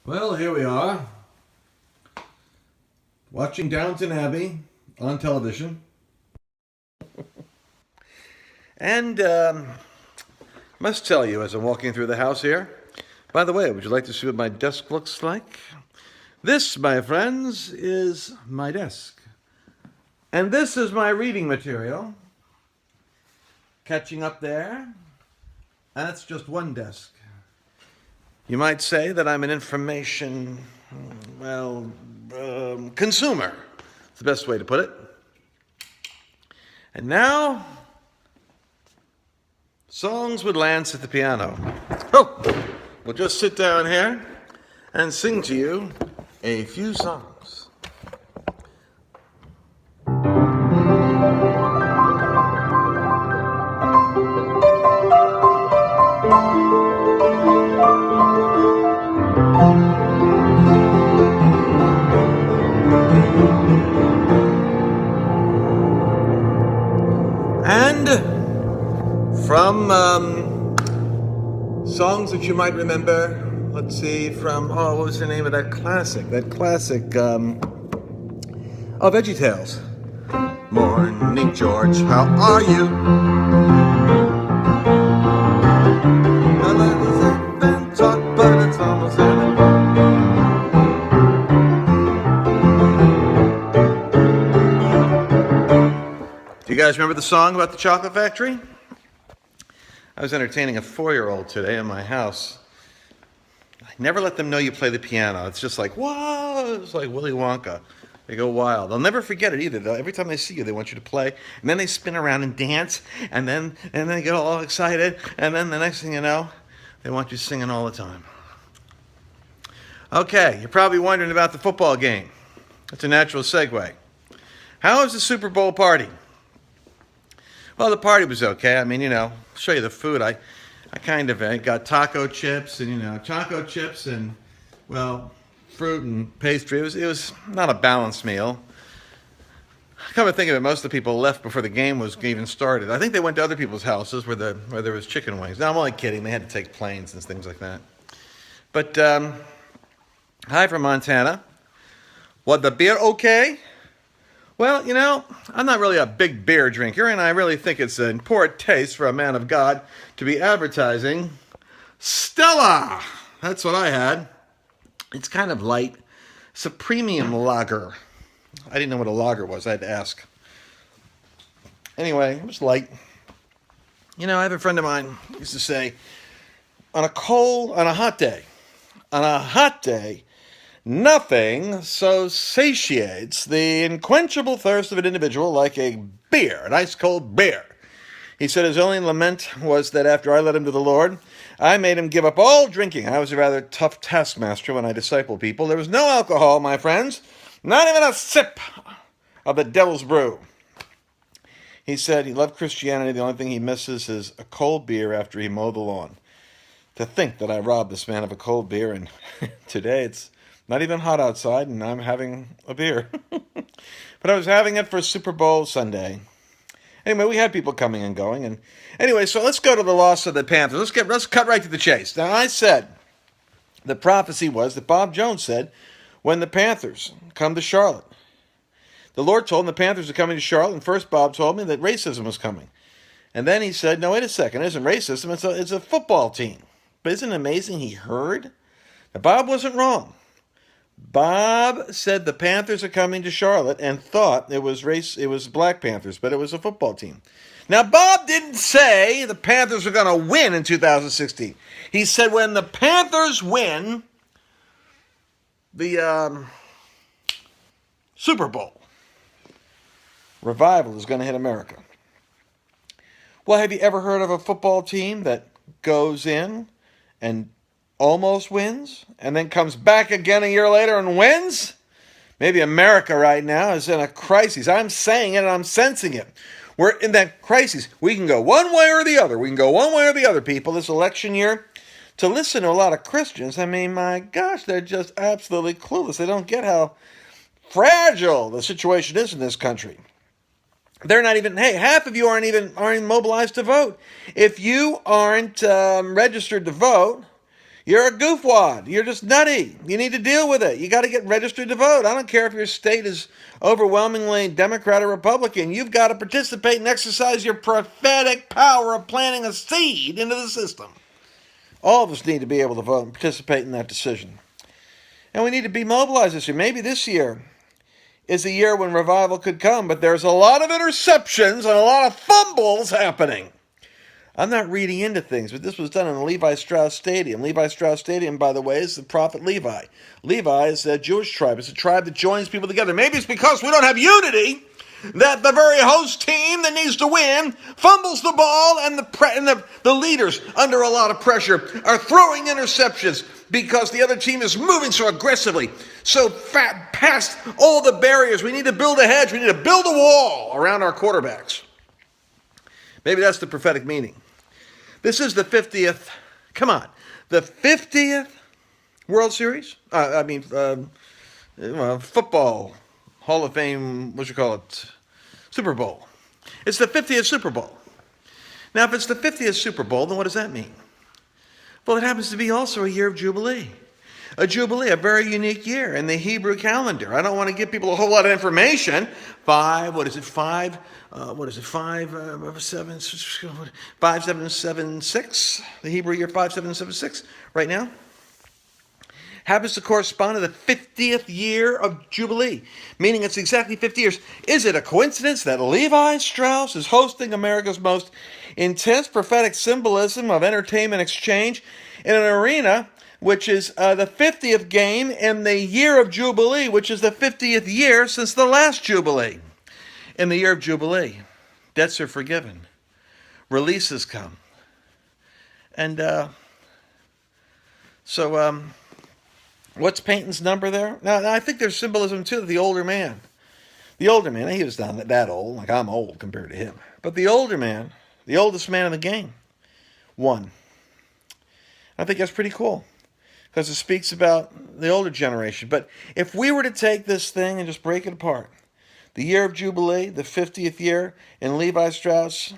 Well, here we are, watching Downton Abbey on television. And must tell you, as I'm walking through the house here, by the way, would you like to see what my desk looks like? This, my friends, is my desk. And this is my reading material. Catching up there. And that's just one desk. You might say that I'm an information, consumer. It's the best way to put it. And now, songs with Lance at the piano. Oh, we'll just sit down here and sing to you a few songs. And from songs that you might remember, let's see, from, what was the name of that classic? VeggieTales. Morning, George, how are you? Do you guys remember the song about the chocolate factory? I was entertaining a 4-year-old today in my house. I never let them know you play the piano. It's just like, whoa, it's like Willy Wonka. They go wild. They'll never forget it either. Every time they see you, they want you to play. And then they spin around and dance. And then they get all excited. And then the next thing you know, they want you singing all the time. Okay, you're probably wondering about the football game. That's a natural segue. How was the Super Bowl party? Well, the party was okay. I mean, I'll show you the food. I kind of got taco chips and, fruit and pastry. It was not a balanced meal. Come to think of it, most of the people left before the game was even started. I think they went to other people's houses where there was chicken wings. No, I'm only kidding. They had to take planes and things like that. But, hi from Montana. What, the beer okay? Well, I'm not really a big beer drinker, and I really think it's in poor taste for a man of God to be advertising Stella. That's what I had. It's kind of light. It's a premium lager. I didn't know what a lager was. I had to ask. Anyway, it was light. I have a friend of mine who used to say, on a hot day, nothing so satiates the unquenchable thirst of an individual like a beer, an ice cold beer. He said his only lament was that after I led him to the Lord, I made him give up all drinking. I was a rather tough taskmaster when I discipled people. There was no alcohol, my friends, not even a sip of the devil's brew. He said he loved Christianity. The only thing he misses is a cold beer after he mowed the lawn. To think that I robbed this man of a cold beer, and today it's not even hot outside, and I'm having a beer. But I was having it for Super Bowl Sunday. Anyway, we had people coming and going. And anyway, so let's go to the loss of the Panthers. Let's cut right to the chase. Now, I said, the prophecy was that Bob Jones said, when the Panthers come to Charlotte. The Lord told him the Panthers are coming to Charlotte, and first Bob told me that racism was coming. And then he said, no, wait a second, it isn't racism, it's a football team. But isn't it amazing he heard? Now, Bob wasn't wrong. Bob said the Panthers are coming to Charlotte and thought it was Black Panthers, but it was a football team. Now, Bob didn't say the Panthers are going to win in 2016. He said when the Panthers win the Super Bowl, revival is going to hit America. Well, have you ever heard of a football team that goes in and almost wins, and then comes back again a year later and wins? Maybe America right now is in a crisis. I'm saying it and I'm sensing it. We're in that crisis. We can go one way or the other. People, this election year. To listen to a lot of Christians, I mean, my gosh, they're just absolutely clueless. They don't get how fragile the situation is in this country. They're not even, half of you aren't even mobilized to vote. If you aren't registered to vote, You're a goofwad. You're just nutty. You need to deal with it. You got to get registered to vote. I don't care if your state is overwhelmingly Democrat or Republican. You've got to participate and exercise your prophetic power of planting a seed into the system. All of us need to be able to vote and participate in that decision. And we need to be mobilized this year. Maybe this year is a year when revival could come, but there's a lot of interceptions and a lot of fumbles happening. I'm not reading into things, but this was done in the Levi Strauss Stadium. Levi Strauss Stadium, by the way, is the prophet Levi. Levi is a Jewish tribe. It's a tribe that joins people together. Maybe it's because we don't have unity that the very host team that needs to win fumbles the ball, and the leaders, under a lot of pressure, are throwing interceptions because the other team is moving so aggressively, so past all the barriers. We need to build a hedge. We need to build a wall around our quarterbacks. Maybe that's the prophetic meaning. This is the 50th, the 50th World Series? Football Hall of Fame, Super Bowl. It's the 50th Super Bowl. Now, if it's the 50th Super Bowl, then what does that mean? Well, it happens to be also a year of Jubilee. A Jubilee, a very unique year in the Hebrew calendar. I don't want to give people a whole lot of information. 5776, the Hebrew year 5776 right now, happens to correspond to the 50th year of Jubilee, meaning it's exactly 50 years. Is it a coincidence that Levi Strauss is hosting America's most intense prophetic symbolism of entertainment exchange in an arena which is the 50th game in the year of Jubilee, which is the 50th year since the last Jubilee? In the year of Jubilee, debts are forgiven, releases come. And what's Peyton's number there? Now, I think there's symbolism too of the older man, he was not that old, like I'm old compared to him. But the older man, the oldest man in the game, won. I think that's pretty cool, because it speaks about the older generation. But if we were to take this thing and just break it apart, the year of Jubilee, the 50th year in Levi Strauss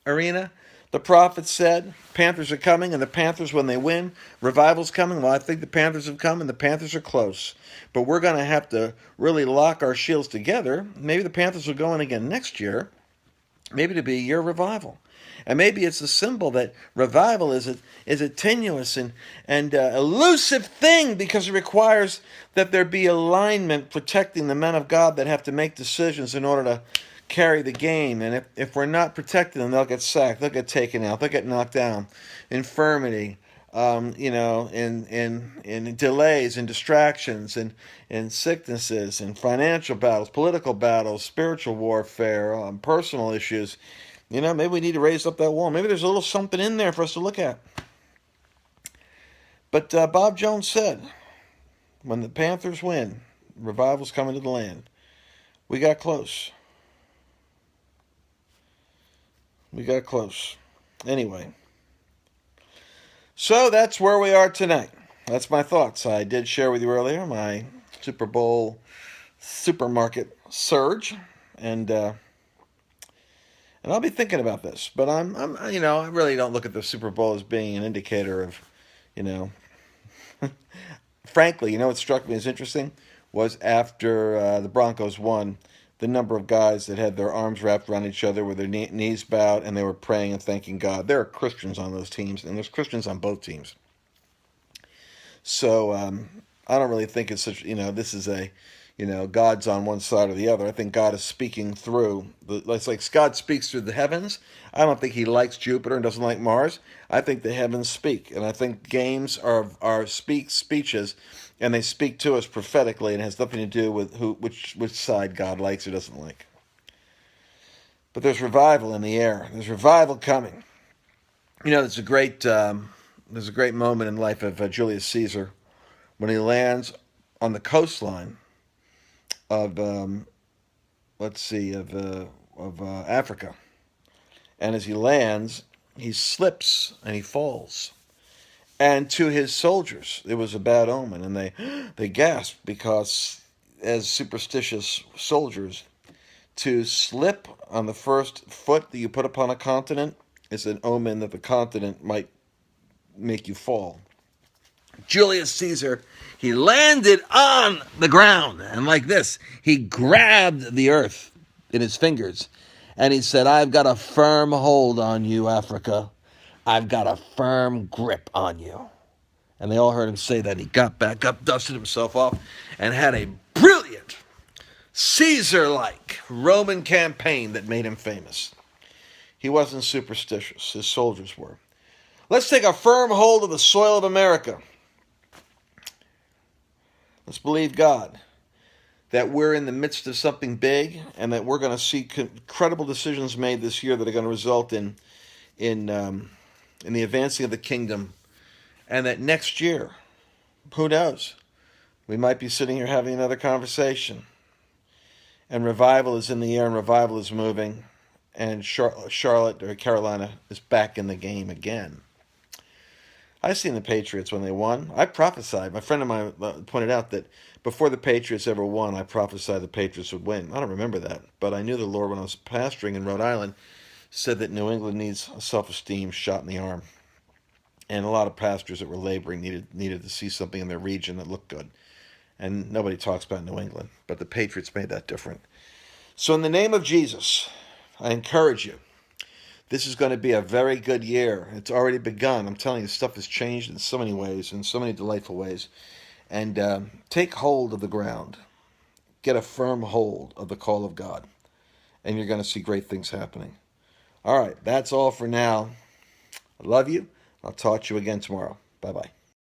Arena, the prophet said, Panthers are coming, and the Panthers, when they win, revival's coming. Well, I think the Panthers have come, and the Panthers are close. But we're going to have to really lock our shields together. Maybe the Panthers will go in again next year, maybe to be a year of revival. And maybe it's a symbol that revival is a tenuous and elusive thing, because it requires that there be alignment protecting the men of God that have to make decisions in order to carry the game. And if we're not protecting them, they'll get sacked, they'll get taken out, they'll get knocked down. Infirmity, in delays and distractions and sicknesses and financial battles, political battles, spiritual warfare, personal issues. Maybe we need to raise up that wall. Maybe there's a little something in there for us to look at. But Bob Jones said, when the Panthers win, revival's coming to the land. We got close. Anyway. So that's where we are tonight. That's my thoughts. I did share with you earlier my Super Bowl supermarket surge. And I'll be thinking about this, but I really don't look at the Super Bowl as being an indicator of, frankly, what struck me as interesting was after the Broncos won, the number of guys that had their arms wrapped around each other with their knees bowed, and they were praying and thanking God. There are Christians on those teams, and there's Christians on both teams. So I don't really think it's such, this is a, God's on one side or the other. I think God is speaking through. It's like God speaks through the heavens. I don't think he likes Jupiter and doesn't like Mars. I think the heavens speak. And I think games are speeches, and they speak to us prophetically, and it has nothing to do with which side God likes or doesn't like. But there's revival in the air. There's revival coming. There's a great moment in the life of Julius Caesar when he lands on the coastline of Africa, and as he lands, he slips and he falls. And to his soldiers, it was a bad omen, and they gasped, because as superstitious soldiers, to slip on the first foot that you put upon a continent is an omen that the continent might make you fall. Julius Caesar, he landed on the ground. And like this, he grabbed the earth in his fingers. And he said, I've got a firm hold on you, Africa. I've got a firm grip on you. And they all heard him say that. He got back up, dusted himself off, and had a brilliant, Caesar-like Roman campaign that made him famous. He wasn't superstitious. His soldiers were. Let's take a firm hold of the soil of America. Let's believe God that we're in the midst of something big and that we're going to see incredible decisions made this year that are going to result in the advancing of the kingdom. And that next year, who knows, we might be sitting here having another conversation. And revival is in the air and revival is moving. And Charlotte or Carolina is back in the game again. I've seen the Patriots when they won. I prophesied. My friend of mine pointed out that before the Patriots ever won, I prophesied the Patriots would win. I don't remember that, but I knew the Lord when I was pastoring in Rhode Island said that New England needs a self-esteem shot in the arm. And a lot of pastors that were laboring needed to see something in their region that looked good. And nobody talks about New England, but the Patriots made that different. So in the name of Jesus, I encourage you. This is going to be a very good year. It's already begun. I'm telling you, stuff has changed in so many ways, in so many delightful ways. And take hold of the ground. Get a firm hold of the call of God. And you're going to see great things happening. All right, that's all for now. I love you. I'll talk to you again tomorrow. Bye-bye.